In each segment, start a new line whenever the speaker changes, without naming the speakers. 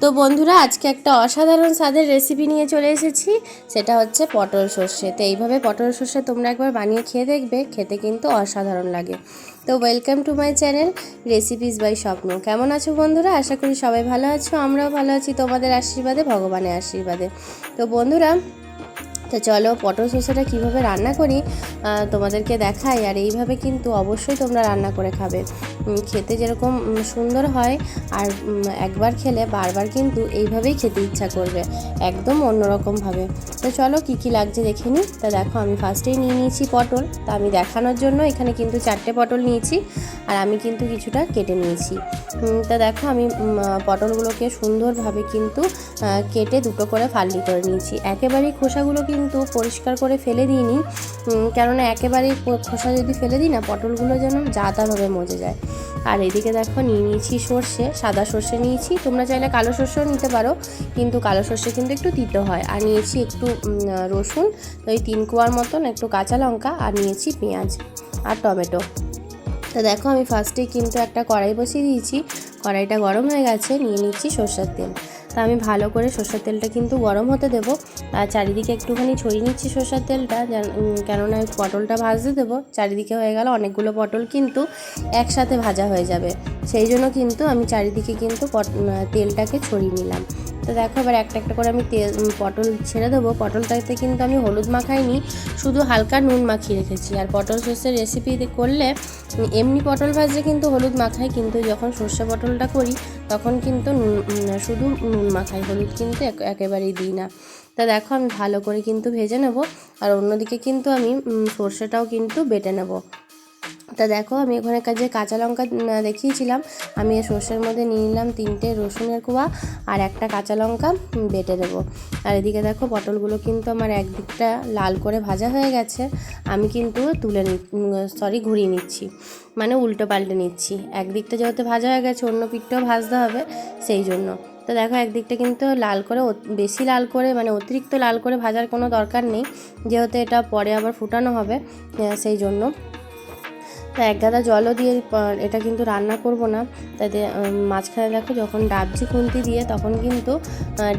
তো বন্ধুরা, আজকে একটা অসাধারণ স্বাদের রেসিপি নিয়ে চলে এসেছি। সেটা হচ্ছে পটল সর্ষে। তো এইভাবে পটল সর্ষে তোমরা একবার বানিয়ে খেয়ে দেখবে, খেতে কিন্তু অসাধারণ লাগে। তো welcome to my channel recipes by Swapna. কেমন আছো বন্ধুরা? আশা করি সবাই ভালো আছো, আমরাও ভালো আছি তোমাদের আশীর্বাদে, ভগবানের আশীর্বাদে। তো বন্ধুরা, তো চলো পটল সর্ষেটা কীভাবে রান্না করি তোমাদেরকে দেখাই। আর এইভাবে কিন্তু অবশ্যই তোমরা রান্না করে খাবে, খেতে যেরকম সুন্দর হয়। আর একবার খেলে বারবার কিন্তু এইভাবেই খেতে ইচ্ছা করবে, একদম অন্যরকমভাবে। তো চলো কী কী লাগছে দেখে নিই। তা দেখো, আমি ফার্স্টেই নিয়ে নিয়েছি পটল। তা আমি দেখানোর জন্য এখানে কিন্তু 4টে পটল নিয়েছি, আর আমি কিন্তু কিছুটা কেটে নিয়েছি। তা দেখো, আমি পটলগুলোকে সুন্দরভাবে কিন্তু কেটে দুটো করে ফালি করে নিয়েছি। একেবারেই খোসাগুলো কিন্তু পরিষ্কার করে ফেলে দিইনি, কেননা একেবারেই খোসা যদি ফেলে দিই না, পটলগুলো যেন যাতাভাবে মজে যায়। আর এদিকে দেখো, নিয়ে নিয়েছি সর্ষে, সাদা সর্ষে নিয়েছি, তোমরা চাইলে কালো সর্ষেও নিতে পারো, কিন্তু কালো সর্ষে কিন্তু একটু তিতো হয়। আর নিয়েছি একটু রসুন, তো এই 3 কোয়ার মতন, একটু কাঁচা লঙ্কা, আর নিয়েছি পেঁয়াজ আর টমেটো। তো দেখো, আমি ফার্স্টেই কিন্তু একটা কড়াই বসিয়ে দিয়েছি। কড়াইটা গরম হয়ে গেছে, নিয়ে নিচ্ছি সর্ষের তেল। তা আমি ভালো করে সর্ষের তেলটা কিন্তু গরম হতে দেবো। আর চারিদিকে একটুখানি ছড়িয়ে নিচ্ছি সর্ষের তেলটা, কেননা পটলটা ভাজতে দেবো। চারিদিকে হয়ে গেল, অনেকগুলো পটল কিন্তু একসাথে ভাজা হয়ে যাবে, সেই জন্য কিন্তু আমি চারিদিকে কিন্তু তেলটাকে ছড়িয়ে নিলাম। তো দেখো, এবার একটা একটা করে আমি পটল ছেড়ে দেবো। পটলটাতে কিন্তু আমি হলুদ মাখাইনি, শুধু হালকা নুন মাখিয়ে রেখেছি। আর পটল সর্ষের রেসিপি করলে এমনি পটল ভাজলে কিন্তু হলুদ মাখাই, কিন্তু যখন সর্ষে পটলটা করি তখন কিন্তু শুধু নুন মাখাই, হলুদ কিন্তু একেবারেই দিই না। তা দেখো, আমি ভালো করে কিন্তু ভেজে নেব। আর অন্যদিকে কিন্তু আমি সর্ষেটাও কিন্তু বেটে নেব। তা দেখো, আমি ওখানে যে কাঁচা লঙ্কা দেখিয়েছিলাম, আমি এই সর্ষের মধ্যে নিয়ে নিলাম 3টে রসুনের কোয়া আর একটা কাঁচা লঙ্কা বেটে দেবো। আর এদিকে দেখো, পটলগুলো কিন্তু আমার একদিকটা লাল করে ভাজা হয়ে গেছে। আমি কিন্তু ঘুরিয়ে নিচ্ছি, মানে উল্টো পাল্টে নিচ্ছি। একদিকটা যেহেতু ভাজা হয়ে গেছে, অন্য পিঠটাও ভাজতে হবে, সেই জন্য। তো দেখো, একদিকটা কিন্তু লাল করে, বেশি লাল করে, মানে অতিরিক্ত লাল করে ভাজার কোনো দরকার নেই, যেহেতু এটা পরে আবার ফুটানো হবে, সেই জন্য। তো এক গাদা জলও দিয়ে এটা কিন্তু রান্না করব না, তাতে মাঝখানে দেখো যখন ডাবছি খুন্তি দিয়ে, তখন কিন্তু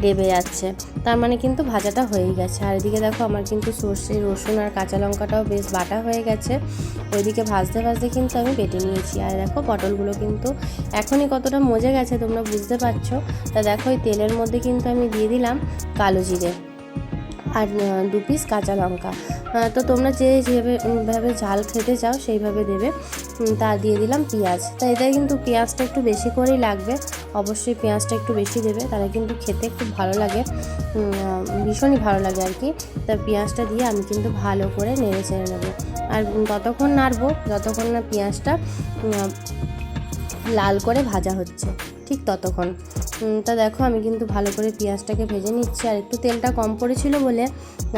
ডেবে যাচ্ছে, তার মানে কিন্তু ভাজাটা হয়েই গেছে। আর এদিকে দেখো, আমার কিন্তু সর্ষে, রসুন আর কাঁচা লঙ্কাটাও বেশ বাটা হয়ে গেছে। ওইদিকে ভাজতে ভাজতে কিন্তু আমি বেটে নিয়েছি। আর দেখো, পটলগুলো কিন্তু এখনই কতটা মজে গেছে তোমরা বুঝতে পারছো। তা দেখো, এই তেলের মধ্যে কিন্তু আমি দিয়ে দিলাম কালো জিরে আর 2 পিস কাঁচা লঙ্কা। তো তোমরা যেভাবে ঝাল খেতে চাও সেইভাবে দেবে। তা দিয়ে দিলাম পেঁয়াজ। তা এটাই কিন্তু পেঁয়াজটা একটু বেশি করেই লাগবে, অবশ্যই পেঁয়াজটা একটু বেশি দেবে, তাহলে কিন্তু খেতে খুব ভালো লাগে, ভীষণই ভালো লাগে আর কি। তা পেঁয়াজটা দিয়ে আমি কিন্তু ভালো করে নেড়ে চেড়ে নেবো। আর ততক্ষণ নাড়বো যতক্ষণ না পেঁয়াজটা লাল করে ভাজা হচ্ছে, ঠিক ততক্ষণ। তা দেখো, আমি কিন্তু ভালো করে পেঁয়াজটাকে ভেজে নিচ্ছি। আর একটু তেলটা কম পড়েছিল বলে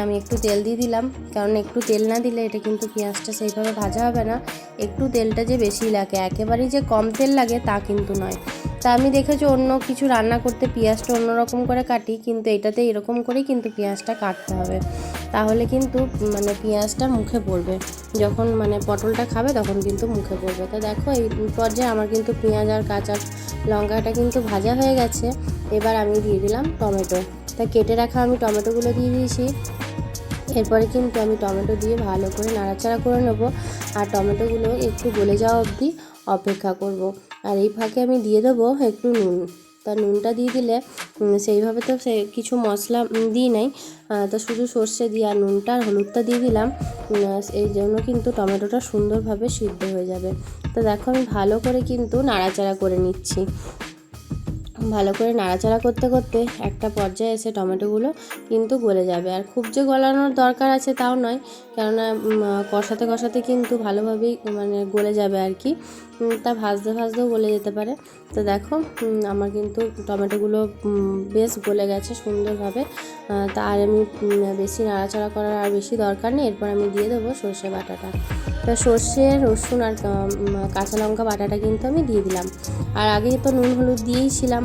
আমি একটু তেল দিয়ে দিলাম, কারণ একটু তেল না দিলে এটা কিন্তু পেঁয়াজটা সেইভাবে ভাজা হবে না। একটু তেলটা যে বেশি লাগে, একেবারেই যে কম তেল লাগে তা কিন্তু নয়। তা আমি দেখেছি অন্য কিছু রান্না করতে পেঁয়াজটা অন্যরকম করে কাটি, কিন্তু এটাতে এরকম করেই কিন্তু পেঁয়াজটা কাটতে হবে, তাহলে কিন্তু মানে পেঁয়াজটা মুখে পড়বে, যখন মানে পটলটা খাবে তখন কিন্তু মুখে পড়বে। তো দেখো, এই পর্যায়ে আমার কিন্তু পেঁয়াজ আর কাঁচা লঙ্কাটা কিন্তু ভাজা হয়ে গেছে। এবার আমি দিয়ে দিলাম টমেটো। তা কেটে রাখা আমি টমেটোগুলো দিয়ে দিয়েছি। এরপরে কিন্তু আমি টমেটো দিয়ে ভালো করে নাড়াচাড়া করে নেব, আর টমেটোগুলো একটু গলে যাওয়া অবধি অপেক্ষা করব। আর এই ফাঁকে আমি দিয়ে দেবো একটু নুন। তা নুনটা দিয়ে দিলে সেইভাবে তো কিছু মশলা দিই নাই, তো শুধু সর্ষে দিয়ে আর নুনটা আর হলুদটা দিয়ে দিলাম, এই জন্য কিন্তু টমেটোটা সুন্দরভাবে সিদ্ধ হয়ে যাবে। তো দেখো, আমি ভালো করে কিন্তু নাড়াচাড়া করে নিচ্ছি। ভালো করে নাড়াচাড়া করতে করতে একটা পর্যায়ে এসে টমেটোগুলো কিন্তু গলে যাবে। আর খুব যে গলানোর দরকার আছে তাও নয়, কেননা কষাতে কষাতে কিন্তু ভালোভাবেই মানে গলে যাবে আর কি, তা ভাজতে ভাজতেও গলে যেতে পারে। তো দেখো, আমার কিন্তু টমেটোগুলো বেশ গলে গেছে সুন্দরভাবে। তা আর আমি বেশি নাড়াচাড়া করার আর বেশি দরকার নেই। এরপর আমি দিয়ে দেবো সর্ষে বাটাটা। তো সর্ষে, রসুন আর কাঁচা লঙ্কা বাটাটা কিন্তু আমি দিয়ে দিলাম। আর আগে তো নুন হলুদ দিয়েইছিলাম,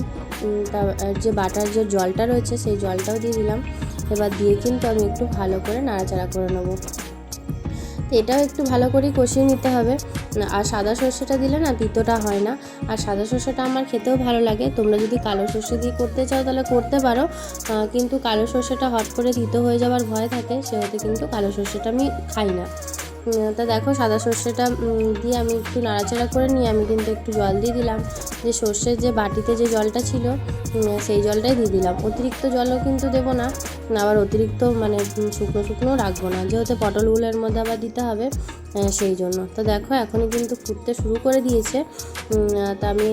তা যে বাটার যে জলটা রয়েছে সেই জলটাও দিয়ে দিলাম। এবার দিয়ে কিন্তু আমি একটু ভালো করে নাড়াচাড়া করে নেবো। এটাও একটু ভালো করে কষিয়ে নিতে হবে। আর সাদা সর্ষেটা দিলে না তিতোটা হয় না, আর সাদা সর্ষেটা আমার খেতেও ভালো লাগে। তোমরা যদি কালো সর্ষে দিয়ে করতে চাও তাহলে করতে পারো, কিন্তু কালো সর্ষেটা হট করে তিতো হয়ে যাওয়ার ভয় থাকে, সেহেতু কিন্তু কালো সর্ষেটা আমি খাই না। তা দেখো সাদা সর্ষেটা দিয়ে আমি একটু নাড়াচাড়া করে নিয়ে আমি কিন্তু একটু জল দিয়ে দিলাম, যে সর্ষের যে বাটিতে যে জলটা ছিল সেই জলটাই দিয়ে দিলাম। অতিরিক্ত জলও কিন্তু দেবো না, আবার অতিরিক্ত মানে শুকনো শুকনো রাখবো না, যেহেতু পটলগুলোর মধ্যে আবার দিতে হবে, সেই জন্য। তো দেখো এখনই কিন্তু ফুটতে শুরু করে দিয়েছে। তা আমি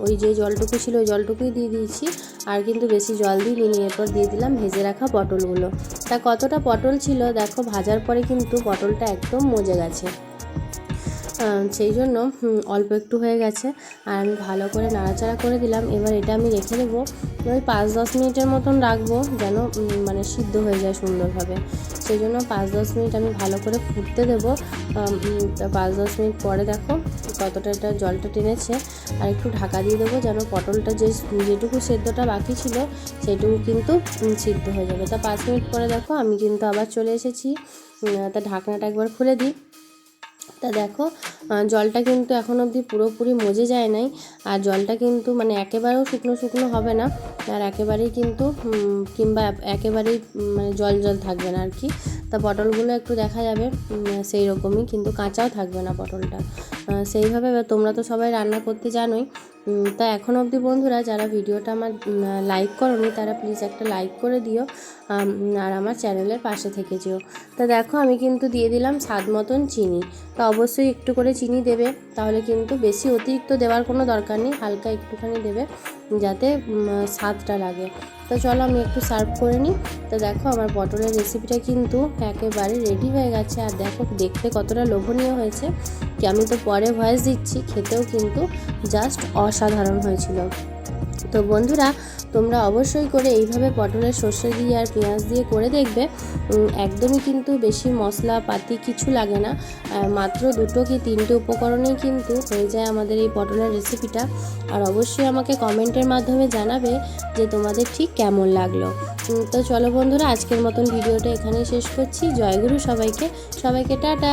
ওই যে জলটুকু ছিল ওই জলটুকুই দিয়ে দিয়েছি, আর কিন্তু বেশি জল দিইনি। এরপর দিয়ে দিলাম ভেজে রাখা পটলগুলো। তা কতটা পটল ছিল দেখো, ভাজার পরে কিন্তু পটলটা একদম মজে গেছে, সেই জন্য অল্প একটু হয়ে গেছে। আর আমি ভালো করে নাড়াচাড়া করে দিলাম। এবার এটা আমি রেখে দেবো ওই 5-10 মিনিটের মতন রাখবো, যেন মানে সিদ্ধ হয়ে যায় সুন্দরভাবে। সেই জন্য 5-10 মিনিট আমি ভালো করে ফুটতে দেবো। 5-10 মিনিট পরে দেখো কতটা এটা জলটা টেনেছে, আর একটু ঢাকা দিয়ে দেবো, যেন পটলটা যেটুকু সেদ্ধটা বাকি ছিল সেটুকু কিন্তু সিদ্ধ হয়ে যাবে। তা 5 মিনিট পরে দেখো আমি কিন্তু আবার চলে এসেছি। তা ঢাকনাটা একবার খুলে দিই। তা দেখো জলটা কিন্তু এখন অবধি পুরোপুরি মজে যায় নাই, আর জলটা কিন্তু মানে একেবারেও শুকনো শুকনো হবে না, আর একেবারেই কিন্তু কিংবা একেবারেই মানে জল জল থাকবে না আর কি। তা পটলগুলো একটু দেখা যাবে সেই রকমই, কিন্তু কাঁচাও থাকবে না পটলটা। সেইভাবে তোমরা তো সবাই রান্না করতে জানোই। তা এখন অবধি বন্ধুরা যারা ভিডিওটা আমার লাইক করোনি তারা প্লিজ একটা লাইক করে দিও, আর আমার চ্যানেলের পাশে থেকে যেও। তা দেখো আমি কিন্তু দিয়ে দিলাম স্বাদ মতন চিনি। তা অবশ্যই একটু করে চিনি দেবে, তাহলে কিন্তু বেশি অতিরিক্ত দেওয়ার কোনো দরকার নেই, হালকা একটুখানি দেবে যাতে স্বাদটা লাগে। তো চলো আমি একটু সার্ভ করে নিই। তো দেখো আমার পটলের রেসিপিটা কিন্তু একেবারে রেডি হয়ে গেছে, আর দেখো দেখতে কতটা লোভনীয় হয়েছে, কি আমি তো পরে ভয়েস দিচ্ছি, খেতেও কিন্তু জাস্ট অসাধারণ হয়েছিল। তো বন্ধুরা তোমরা অবশ্যই করে এইভাবে পটলের সর্ষে দিয়ে আর পেঁয়াজ দিয়ে করে দেখবে, একদমই কিন্তু বেশি মশলাপাতি কিছু লাগে না, মাত্র 2 কি 3টে উপকরণেই কিন্তু হয়ে যায় আমাদের এই পটলের রেসিপিটা। আর অবশ্যই আমাকে কমেন্টের মাধ্যমে জানাবে যে তোমাদের ঠিক কেমন লাগলো। তো চলো বন্ধুরা আজকের মতন ভিডিওটা এখানেই শেষ করছি। জয়গুরু সবাইকে, সবাইকে টাটা।